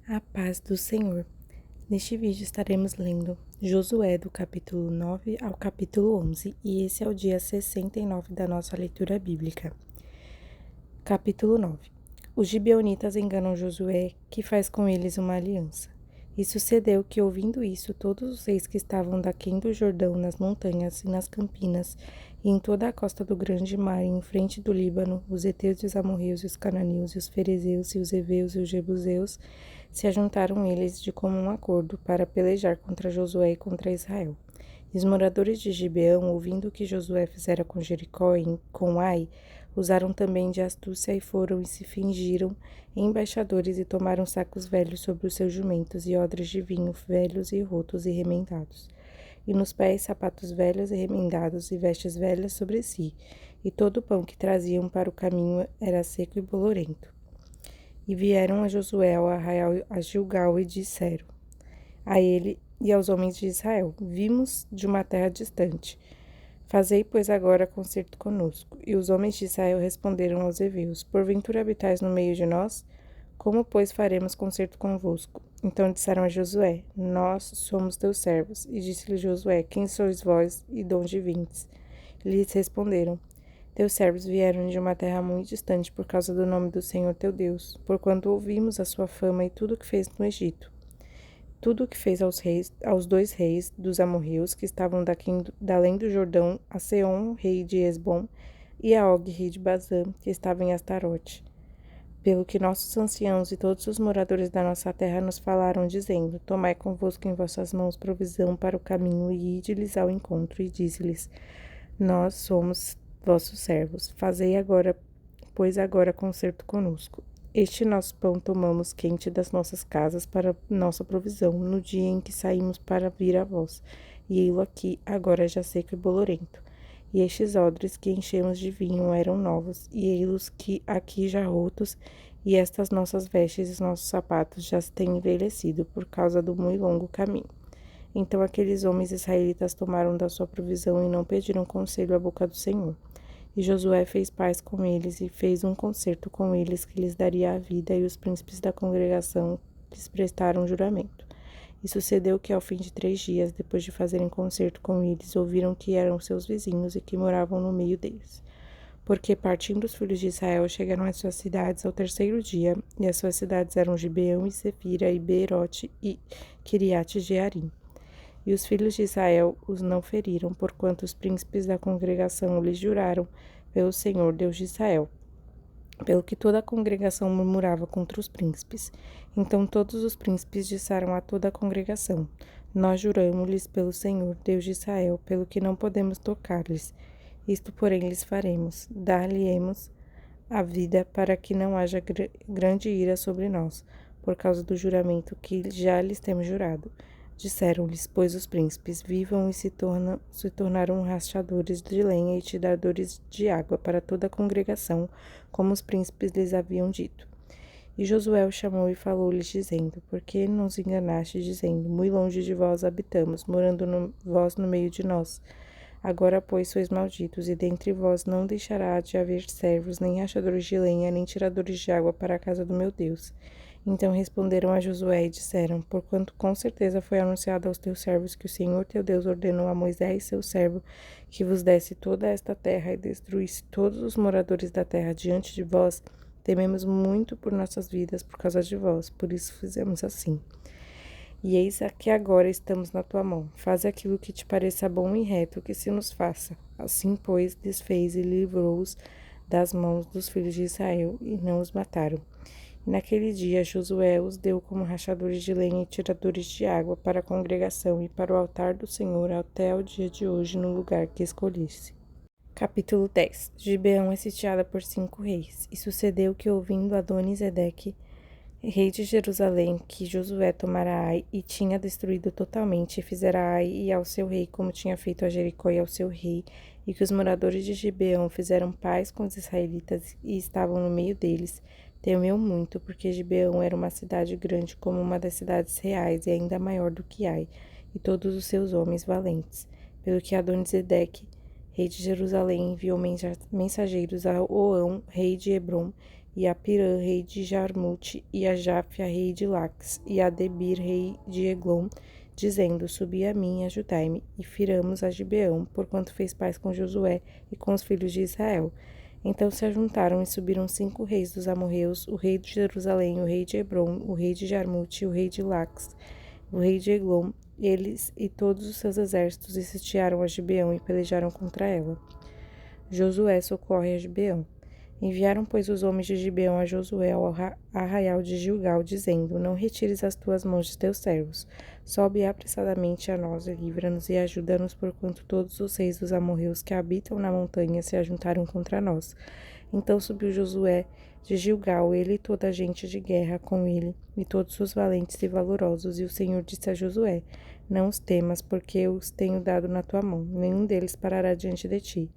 A paz do Senhor. Neste vídeo estaremos lendo Josué do capítulo 9 ao capítulo 11 e esse é o dia 69 da nossa leitura bíblica. Capítulo 9. Os gibeonitas enganam Josué, que faz com eles uma aliança. E sucedeu que, ouvindo isso, todos os reis que estavam daquém do Jordão, nas montanhas e nas campinas, e em toda a costa do grande mar, e em frente do Líbano, os heteus e os amorreus e os cananeus e os ferezeus e os heveus e os jebuseus, se ajuntaram eles de comum acordo para pelejar contra Josué e contra Israel. E os moradores de Gibeão, ouvindo o que Josué fizera com Jericó e com Ai, usaram também de astúcia e foram e se fingiram embaixadores e tomaram sacos velhos sobre os seus jumentos e odres de vinho velhos e rotos e remendados. E nos pés sapatos velhos e remendados e vestes velhas sobre si. E todo o pão que traziam para o caminho era seco e bolorento. E vieram a Josué ao arraial a Gilgal e disseram a ele e aos homens de Israel: Vimos de uma terra distante. Fazei, pois, agora concerto conosco. E os homens de Israel responderam aos heveus: Porventura habitais no meio de nós? Como, pois, faremos concerto convosco? Então disseram a Josué: Nós somos teus servos. E disse-lhe Josué: Quem sois vós e de onde vindes? E lhes responderam: Teus servos vieram de uma terra muito distante por causa do nome do Senhor teu Deus, porquanto ouvimos a sua fama e tudo o que fez no Egito. Tudo o que fez aos dois reis dos amorreus que estavam além do Jordão, a Seom, rei de Esbom, e a Og, rei de Bazã, que estava em Astarote. Pelo que nossos anciãos e todos os moradores da nossa terra nos falaram, dizendo: Tomai convosco em vossas mãos provisão para o caminho e ide-lhes ao encontro. E disse-lhes: Nós somos vossos servos. Fazei agora, pois agora concerto conosco. Este nosso pão tomamos quente das nossas casas para nossa provisão, no dia em que saímos para vir a vós, e ei-lo aqui, agora já seco e bolorento. E estes odres que enchemos de vinho eram novos, e ei-los que aqui já rotos, e estas nossas vestes e os nossos sapatos já se têm envelhecido por causa do muito longo caminho. Então aqueles homens israelitas tomaram da sua provisão e não pediram conselho à boca do Senhor. E Josué fez paz com eles e fez um concerto com eles que lhes daria a vida, e os príncipes da congregação lhes prestaram juramento. E sucedeu que ao fim de 3 dias, depois de fazerem concerto com eles, ouviram que eram seus vizinhos e que moravam no meio deles. Porque partindo os filhos de Israel chegaram às suas cidades ao 3º dia, e as suas cidades eram Gibeão e Sefira e Beerote e Kiriate Jearim. E os filhos de Israel os não feriram, porquanto os príncipes da congregação lhes juraram pelo Senhor Deus de Israel. Pelo que toda a congregação murmurava contra os príncipes. Então todos os príncipes disseram a toda a congregação: Nós juramos-lhes pelo Senhor Deus de Israel, pelo que não podemos tocar-lhes. Isto, porém, lhes faremos: dar-lhe-emos a vida para que não haja grande ira sobre nós, por causa do juramento que já lhes temos jurado. Disseram-lhes, pois, os príncipes: Vivam e se tornaram rachadores de lenha e tiradores de água para toda a congregação, como os príncipes lhes haviam dito. E Josué o chamou e falou-lhes, dizendo: Por que nos enganastes, dizendo: Muito longe de vós habitamos, morando vós no meio de nós? Agora, pois, sois malditos, e dentre vós não deixará de haver servos, nem rachadores de lenha, nem tiradores de água para a casa do meu Deus. Então responderam a Josué e disseram: Porquanto com certeza foi anunciado aos teus servos que o Senhor teu Deus ordenou a Moisés, seu servo, que vos desse toda esta terra e destruísse todos os moradores da terra diante de vós, tememos muito por nossas vidas por causa de vós, por isso fizemos assim. E eis que agora estamos na tua mão. Faze aquilo que te pareça bom e reto, que se nos faça. Assim, pois, desfez e livrou-os das mãos dos filhos de Israel, e não os mataram. E naquele dia Josué os deu como rachadores de lenha e tiradores de água para a congregação e para o altar do Senhor até o dia de hoje no lugar que escolhesse. Capítulo 10. Gibeão é sitiada por 5 reis. E sucedeu que, ouvindo Adoni-Zedeque, rei de Jerusalém, que Josué tomara Ai e tinha destruído totalmente, e fizera Ai e ao seu rei como tinha feito a Jericó e ao seu rei, e que os moradores de Gibeão fizeram paz com os israelitas e estavam no meio deles, temeu muito, porque Gibeão era uma cidade grande como uma das cidades reais e ainda maior do que Ai, e todos os seus homens valentes. Pelo que Adoni-Zedeque, rei de Jerusalém, enviou mensageiros a Oão, rei de Hebrom, e a Pirã, rei de Jarmute, e a Jáfia, rei de Laques, e a Debir, rei de Eglon, dizendo: Subi a mim, ajudai-me, e firamos a Gibeão, porquanto fez paz com Josué e com os filhos de Israel. Então se ajuntaram e subiram 5 reis dos amorreus, o rei de Jerusalém, o rei de Hebron, o rei de Jarmute, o rei de Laques, o rei de Eglon, eles e todos os seus exércitos, e sitiaram a Gibeão e pelejaram contra ela. Josué socorre a Gibeão. Enviaram, pois, os homens de Gibeão a Josué ao arraial de Gilgal, dizendo: Não retires as tuas mãos de teus servos. Sobe apressadamente a nós e livra-nos e ajuda-nos, porquanto todos os reis dos amorreus que habitam na montanha se ajuntaram contra nós. Então subiu Josué de Gilgal, ele e toda a gente de guerra com ele, e todos os valentes e valorosos. E o Senhor disse a Josué: Não os temas, porque eu os tenho dado na tua mão. Nenhum deles parará diante de ti.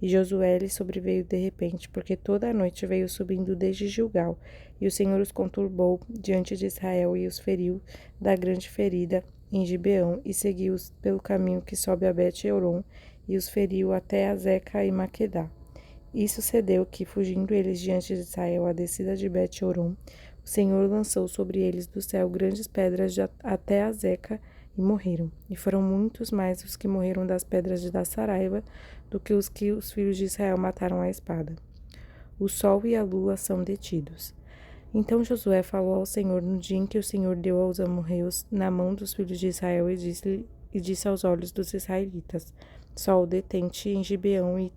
E Josué lhe sobreveio de repente, porque toda a noite veio subindo desde Gilgal, e o Senhor os conturbou diante de Israel e os feriu da grande ferida em Gibeão, e seguiu-os pelo caminho que sobe a Bet-Euron, e os feriu até Azeca e Maquedá. E sucedeu que, fugindo eles diante de Israel a descida de Bet-Horon, o Senhor lançou sobre eles do céu grandes pedras até Azeca, e morreram. E foram muitos mais os que morreram das pedras da Saraiva do que os filhos de Israel mataram à espada. O sol e a lua são detidos. Então Josué falou ao Senhor no dia em que o Senhor deu aos amorreus na mão dos filhos de Israel, e disse aos olhos dos israelitas: Sol, detente em Gibeão, e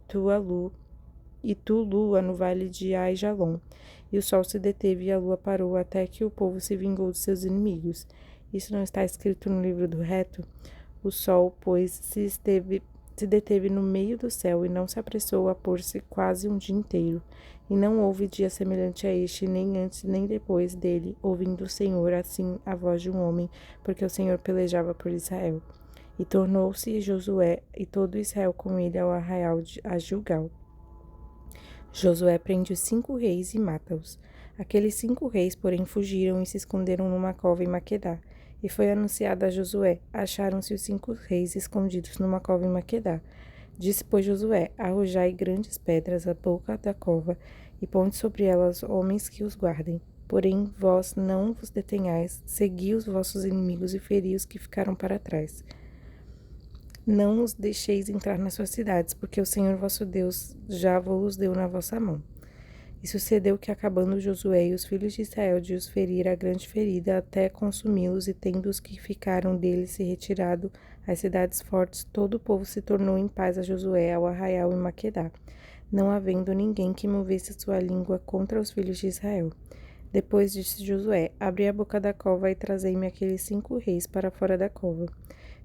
tu, lua, no vale de Aijalon. E o sol se deteve e a lua parou, até que o povo se vingou dos seus inimigos. Isso não está escrito no livro do reto? O sol, pois, se deteve no meio do céu e não se apressou a pôr-se quase um dia inteiro. E não houve dia semelhante a este, nem antes nem depois dele, ouvindo o Senhor assim a voz de um homem, porque o Senhor pelejava por Israel. E tornou-se Josué e todo Israel com ele ao arraial a Gilgal. Josué prende os 5 reis e mata-os. Aqueles 5 reis, porém, fugiram e se esconderam numa cova em Maquedá. E foi anunciado a Josué: acharam-se os 5 reis escondidos numa cova em Maquedá. Disse, pois, Josué: arrojai grandes pedras à boca da cova, e ponde sobre elas homens que os guardem. Porém, vós não vos detenhais, segui os vossos inimigos e feri os que ficaram para trás. Não os deixeis entrar nas suas cidades, porque o Senhor vosso Deus já vos deu na vossa mão. E sucedeu que, acabando Josué e os filhos de Israel de os ferir a grande ferida, até consumi-los, e tendo os que ficaram deles se retirado às cidades fortes, todo o povo se tornou em paz a Josué ao arraial em Maquedá, não havendo ninguém que movesse sua língua contra os filhos de Israel. Depois disse Josué: abri a boca da cova e trazei-me aqueles 5 reis para fora da cova.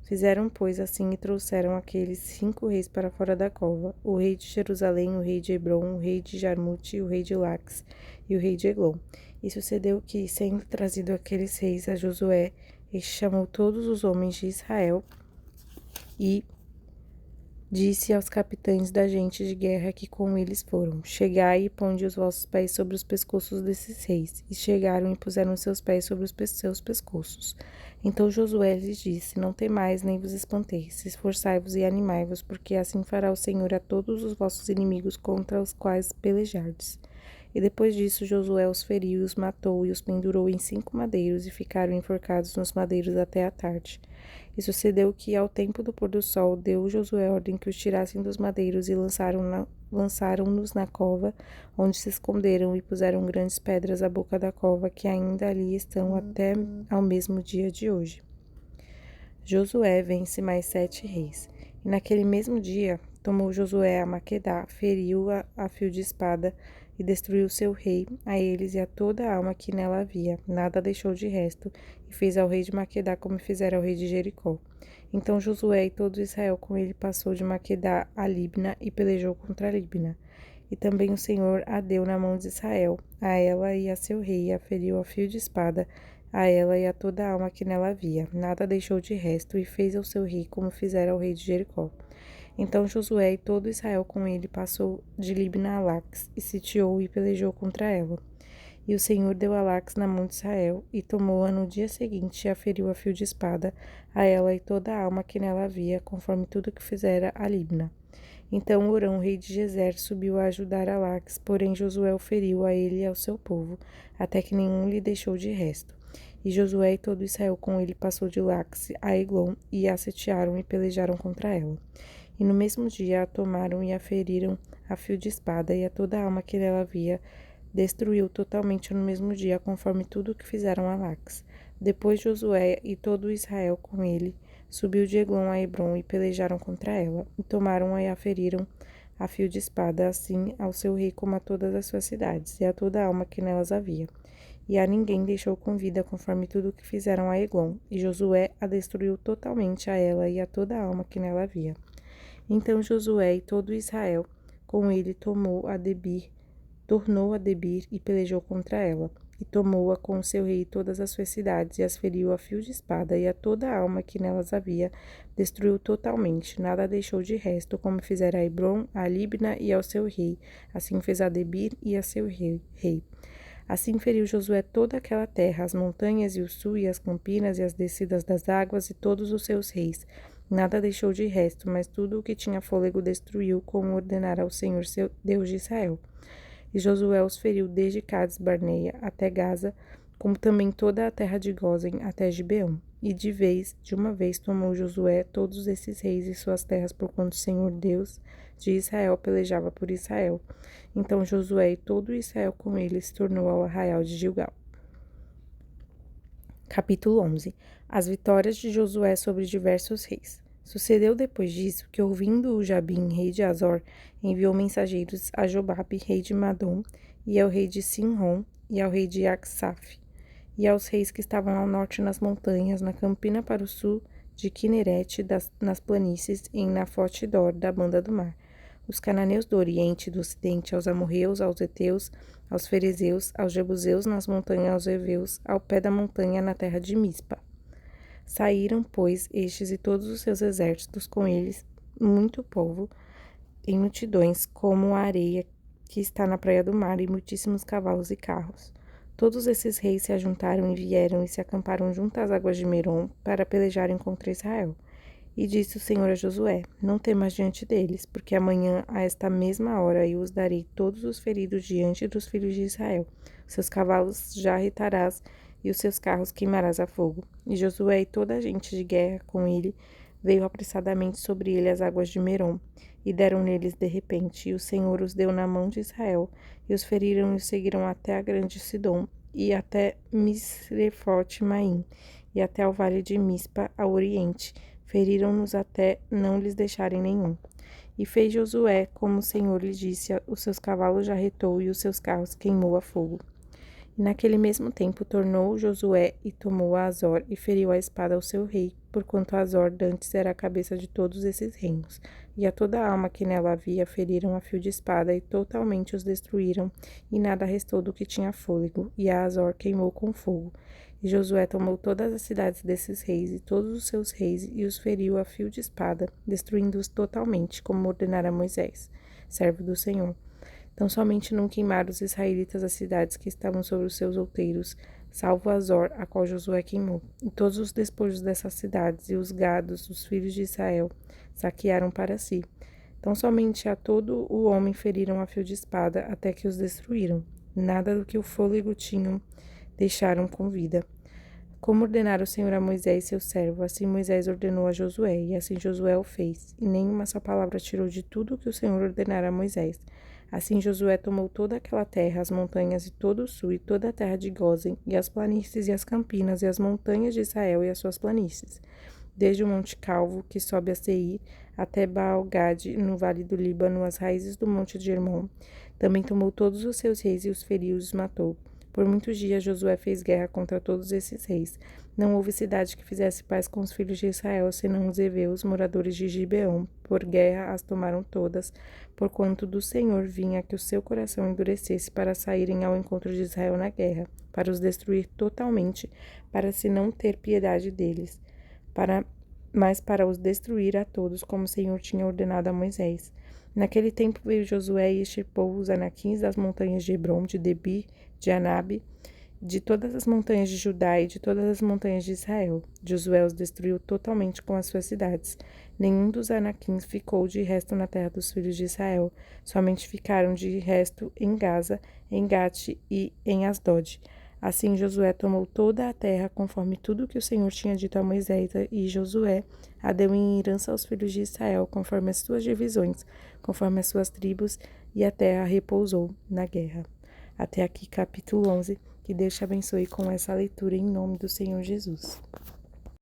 Fizeram, pois, assim, e trouxeram aqueles 5 reis para fora da cova: o rei de Jerusalém, o rei de Hebron, o rei de Jarmute, o rei de Laques e o rei de Eglon. E sucedeu que, sendo trazido aqueles reis a Josué, este chamou todos os homens de Israel e disse aos capitães da gente de guerra que com eles foram: chegai e ponde os vossos pés sobre os pescoços desses reis. E chegaram e puseram seus pés sobre os seus pescoços. Então Josué lhes disse: não temais nem vos espanteis, esforçai-vos e animai-vos, porque assim fará o Senhor a todos os vossos inimigos contra os quais pelejardes. E depois disso Josué os feriu e os matou, e os pendurou em 5 madeiros, e ficaram enforcados nos madeiros até a tarde. E sucedeu que, ao tempo do pôr do sol, deu Josué ordem que os tirassem dos madeiros, e lançaram-nos na cova, onde se esconderam, e puseram grandes pedras à boca da cova, que ainda ali estão até ao mesmo dia de hoje. Josué vence mais 7 reis. E naquele mesmo dia, tomou Josué a Maquedá, feriu-a a fio de espada, e destruiu seu rei, a eles e a toda a alma que nela havia, nada deixou de resto, e fez ao rei de Maquedá como fizera ao rei de Jericó. Então Josué e todo Israel com ele passou de Maquedá a Libna, e pelejou contra Libna. E também o Senhor a deu na mão de Israel, a ela e a seu rei, e a feriu a fio de espada, a ela e a toda a alma que nela havia, nada deixou de resto, e fez ao seu rei como fizera ao rei de Jericó. Então Josué e todo Israel com ele passou de Libna a Laques, e sitiou e pelejou contra ela. E o Senhor deu a Laques na mão de Israel, e tomou-a no dia seguinte, e a feriu a fio de espada, a ela e toda a alma que nela havia, conforme tudo que fizera a Libna. Então Orão, rei de Gezer, subiu a ajudar a Laques, porém Josué o feriu a ele e ao seu povo, até que nenhum lhe deixou de resto. E Josué e todo Israel com ele passou de Laques a Eglon, e a sitiaram e pelejaram contra ela. E no mesmo dia a tomaram e a feriram a fio de espada, e a toda a alma que nela havia destruiu totalmente no mesmo dia, conforme tudo o que fizeram a Laques. Depois Josué e todo Israel com ele subiu de Eglon a Hebron e pelejaram contra ela, e tomaram-a e a feriram a fio de espada, assim ao seu rei como a todas as suas cidades, e a toda a alma que nelas havia. E a ninguém deixou com vida, conforme tudo o que fizeram a Eglon, e Josué a destruiu totalmente a ela e a toda a alma que nela havia. Então Josué e todo Israel com ele tornou a Debir e pelejou contra ela. E tomou-a com o seu rei e todas as suas cidades, e as feriu a fio de espada, e a toda a alma que nelas havia, destruiu totalmente, nada deixou de resto, como fizera a Hebron, a Libna e ao seu rei. Assim fez a Debir e a seu rei. Assim feriu Josué toda aquela terra, as montanhas e o sul, e as campinas, e as descidas das águas, e todos os seus reis. Nada deixou de resto, mas tudo o que tinha fôlego destruiu, como ordenara o Senhor, seu Deus de Israel. E Josué os feriu desde Cades Barneia até Gaza, como também toda a terra de Gósen até Gibeão. E de uma vez tomou Josué todos esses reis e suas terras, porquanto o Senhor Deus de Israel pelejava por Israel. Então Josué e todo Israel com ele se tornou ao arraial de Gilgal. Capítulo 11. As vitórias de Josué sobre diversos reis. Sucedeu depois disso que, ouvindo o Jabim, rei de Azor, enviou mensageiros a Jobabe, rei de Madom, e ao rei de Sinrom, e ao rei de Aksaf, e aos reis que estavam ao norte nas montanhas, na campina para o sul de Quinerete, nas planícies, em Nafote-dor, da banda do mar, os cananeus do oriente e do ocidente, aos amorreus, aos heteus, aos ferezeus, aos jebuseus nas montanhas, aos heveus, ao pé da montanha na terra de Mispa. Saíram, pois, estes e todos os seus exércitos com eles, muito povo, em multidões, como a areia que está na praia do mar, e muitíssimos cavalos e carros. Todos esses reis se ajuntaram e vieram e se acamparam junto às águas de Merom para pelejarem contra Israel. E disse o Senhor a Josué: Não temas diante deles, porque amanhã, a esta mesma hora, eu os darei todos os feridos diante dos filhos de Israel. Seus cavalos já irritarás e os seus carros queimarás a fogo. E Josué e toda a gente de guerra com ele veio apressadamente sobre ele as águas de Merom, e deram neles de repente, e o Senhor os deu na mão de Israel, e os feriram e os seguiram até a grande Sidom, e até Misrefote-Maim, e até ao vale de Mispa, ao oriente. Feriram-nos até não lhes deixarem nenhum. E fez Josué, como o Senhor lhe disse, os seus cavalos já retou e os seus carros queimou a fogo. E naquele mesmo tempo tornou Josué e tomou a Azor e feriu a espada ao seu rei, porquanto Azor dantes era a cabeça de todos esses reinos. E a toda a alma que nela havia feriram a fio de espada e totalmente os destruíram, e nada restou do que tinha fôlego, e a Azor queimou com fogo. E Josué tomou todas as cidades desses reis e todos os seus reis e os feriu a fio de espada, destruindo-os totalmente, como ordenara Moisés, servo do Senhor. Então somente não queimaram os israelitas as cidades que estavam sobre os seus outeiros, salvo Azor, a qual Josué queimou. E todos os despojos dessas cidades e os gados dos filhos de Israel saquearam para si. Então somente a todo o homem feriram a fio de espada, até que os destruíram. Nada do que o fôlego tinham deixaram com vida. Como ordenara o Senhor a Moisés, seu servo, assim Moisés ordenou a Josué, e assim Josué o fez, e nenhuma só palavra tirou de tudo o que o Senhor ordenara a Moisés. Assim Josué tomou toda aquela terra, as montanhas e todo o sul, e toda a terra de Gósen, e as planícies e as campinas, e as montanhas de Israel e as suas planícies, desde o monte Calvo, que sobe a Seir, até Baal-Gade, no vale do Líbano, as raízes do monte de Hermon. Também tomou todos os seus reis e os feriu e os matou. Por muitos dias Josué fez guerra contra todos esses reis. Não houve cidade que fizesse paz com os filhos de Israel, senão os heveus, moradores de Gibeão. Por guerra as tomaram todas, porquanto do Senhor vinha que o seu coração endurecesse para saírem ao encontro de Israel na guerra, para os destruir totalmente, para se não ter piedade deles, mas para os destruir a todos, como o Senhor tinha ordenado a Moisés. Naquele tempo veio Josué e extirpou os anaquins das montanhas de Hebron, de Debir, de Anabe, de todas as montanhas de Judá e de todas as montanhas de Israel. Josué os destruiu totalmente com as suas cidades. Nenhum dos anaquins ficou de resto na terra dos filhos de Israel. Somente ficaram de resto em Gaza, em Gate e em Asdod. Assim Josué tomou toda a terra, conforme tudo que o Senhor tinha dito a Moisés, e Josué a deu em herança aos filhos de Israel, conforme as suas divisões, conforme as suas tribos, e a terra repousou na guerra. Até aqui, capítulo 11. Que Deus te abençoe com essa leitura em nome do Senhor Jesus.